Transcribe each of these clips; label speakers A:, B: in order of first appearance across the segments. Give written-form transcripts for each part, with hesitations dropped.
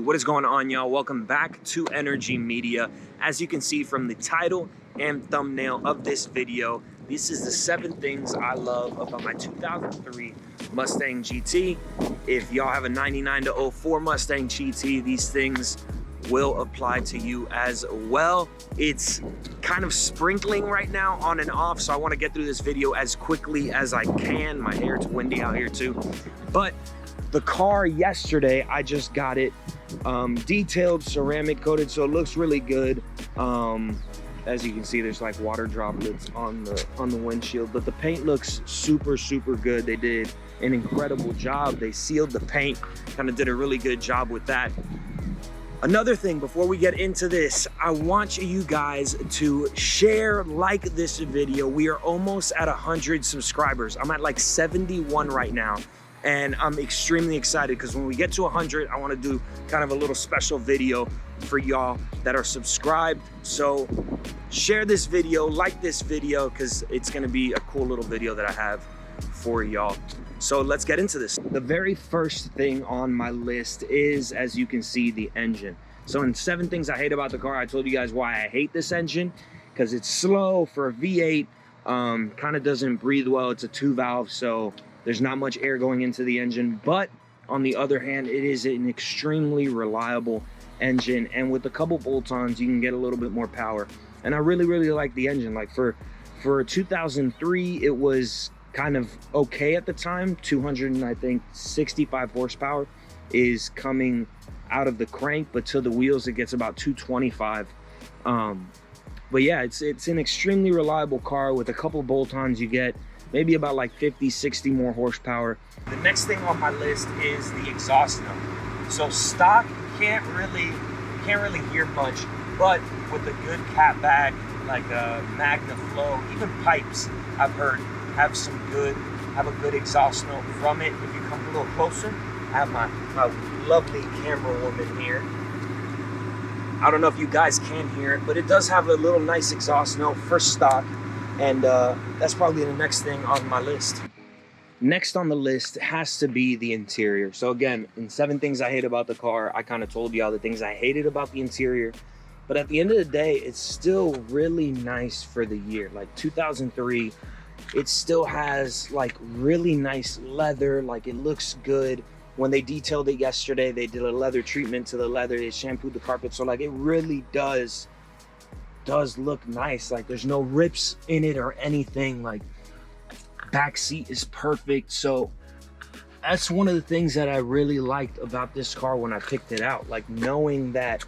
A: What is going on, y'all? Welcome back to Energy Media. As you can see from the title and thumbnail of this video, this is the 7 things I love about my 2003 Mustang GT. If y'all have a 99 to 04 Mustang GT, these things will apply to you as well. It's kind of sprinkling right now on and off, so I want to get through this video as quickly as I can. My hair, it's windy out here too. But the car yesterday, I just got it detailed, ceramic coated, so it looks really good. As you can see, there's like water droplets on the windshield, but the paint looks super good. They did an incredible job. They sealed the paint, kind of did a really good job with that. Another thing, before we get into this, I want you guys to share, like this video. We are almost at 100 subscribers. I'm at like 71 right now. And I'm extremely excited because when we get to 100, I want to do kind of a little special video for y'all that are subscribed. So share this video, like this video, because it's going to be a cool little video that I have for y'all. So let's get into this. The very first thing on my list is, as you can see, the engine. So in 7 things I hate about the car, I told you guys why I hate this engine, because it's slow for a V8, kind of doesn't breathe well. It's a 2-valve, so there's not much air going into the engine. But on the other hand, it is an extremely reliable engine, and with a couple bolt-ons, you can get a little bit more power. And I really like the engine. Like for 2003, it was kind of okay at the time. 265 horsepower is coming out of the crank, but to the wheels it gets about 225. But yeah, it's an extremely reliable car. With a couple bolt-ons, you get maybe about like 50-60 more horsepower. The next thing on my list is the exhaust note. So stock, can't really hear much, but with a good cat bag, like a Magna Flow, even pipes, I've heard have a good exhaust note from it. If you come a little closer, I have my lovely camera woman here. I don't know if you guys can hear it, but it does have a little nice exhaust note for stock. And that's probably the next thing on my list. Next on the list has to be the interior. So again, in 7 things I hate about the car, I kind of told y'all the things I hated about the interior. But at the end of the day, it's still really nice for the year. Like 2003, it still has like really nice leather. Like it looks good. When they detailed it yesterday, they did a leather treatment to the leather. They shampooed the carpet. So like it really does look nice. Like there's no rips in it or anything. Like back seat is perfect. So that's one of the things that I really liked about this car when I picked it out. Like knowing that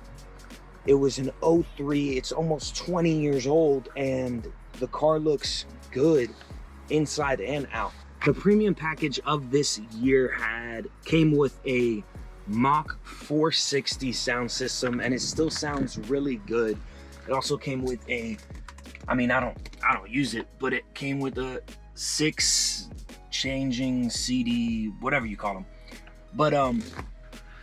A: it was an 03, it's almost 20 years old, and the car looks good inside and out. The premium package of this year came with a Mach 460 sound system, and it still sounds really good. It also came with I don't use it, but it came with a 6 changing CD, whatever you call them. But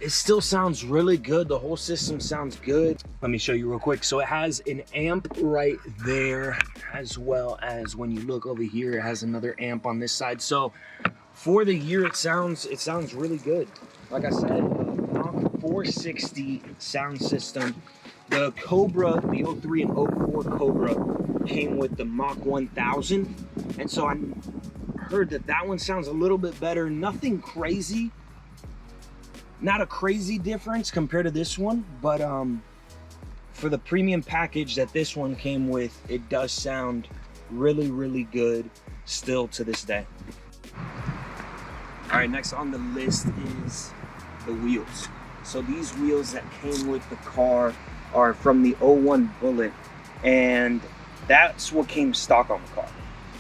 A: it still sounds really good. The whole system sounds good. Let me show you real quick. So it has an amp right there, as well as when you look over here, it has another amp on this side. So for the year, it sounds really good. Like I said, Mach 460 sound system. The Cobra, the 03 and 04 Cobra came with the Mach 1000. And so I heard that one sounds a little bit better. Nothing crazy. Not a crazy difference compared to this one, but for the premium package that this one came with, it does sound really good still to this day. All right, next on the list is the wheels. So these wheels that came with the car are from the 01 Bullet, and that's what came stock on the car.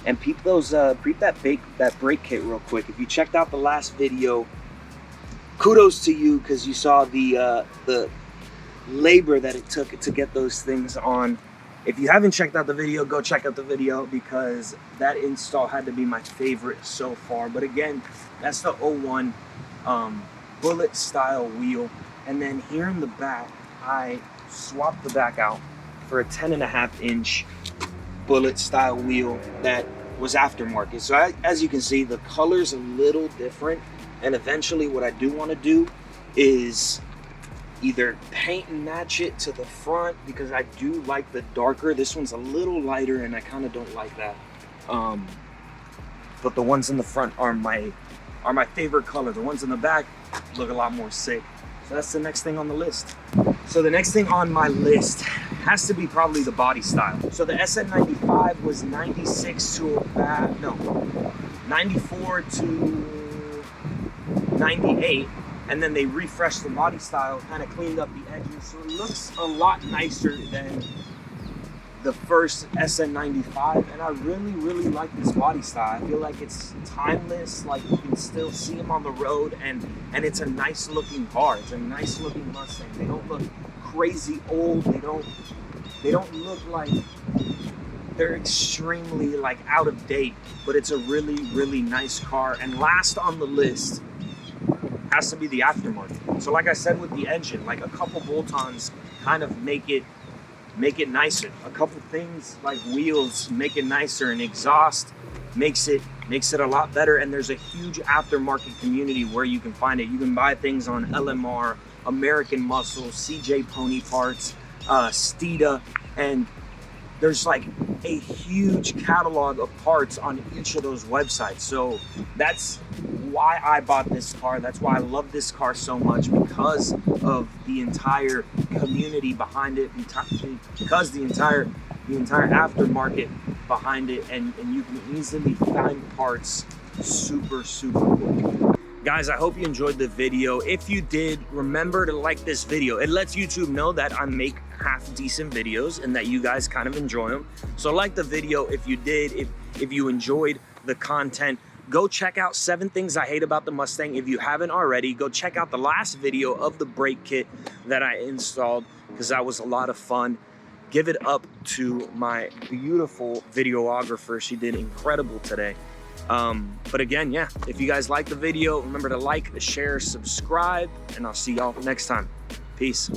A: And peep that brake kit real quick. If you checked out the last video, kudos to you, because you saw the labor that it took to get those things on. If you haven't checked out the video, go check out the video, because that install had to be my favorite so far. But again, that's the 01 Bullet style wheel. And then here in the back, I swapped the back out for a 10.5-inch Bullet style wheel that was aftermarket. So as you can see, the color's a little different. And eventually what I do want to do is either paint and match it to the front, because I do like the darker. This one's a little lighter and I kind of don't like that. But the ones in the front are my favorite color. The ones in the back look a lot more sick. So that's the next thing on the list. So the next thing on my list has to be probably the body style. So the SN95 was 96 to about, no, 94 to 98. And then they refreshed the body style, kind of cleaned up the edges. So it looks a lot nicer than the first SN95. And I really, really like this body style. I feel like it's timeless. Like you can still see them on the road, and it's a nice looking car. It's a nice looking Mustang. They don't look crazy old. They don't look like they're extremely like out of date, but it's a really, really nice car. And last on the list has to be the aftermarket. So like I said with the engine, like a couple bolt-ons kind of make it nicer. A couple things like wheels make it nicer, and exhaust makes it a lot better. And there's a huge aftermarket community where you can find it. You can buy things on LMR, American Muscle, CJ Pony Parts, Steeda, and there's like a huge catalog of parts on each of those websites. So that's why I bought this car. That's why I love this car so much, because of the entire community behind it, because the entire aftermarket behind it, and you can easily find parts super quick. Guys, I hope you enjoyed the video. If you did, remember to like this video. It lets YouTube know that I make half decent videos and that you guys kind of enjoy them. So like the video if you did, if you enjoyed the content. Go check out 7 Things I Hate About the Mustang. If you haven't already, go check out the last video of the brake kit that I installed, because that was a lot of fun. Give it up to my beautiful videographer. She did incredible today. But again, yeah, if you guys like the video, remember to like, share, subscribe, and I'll see y'all next time. Peace.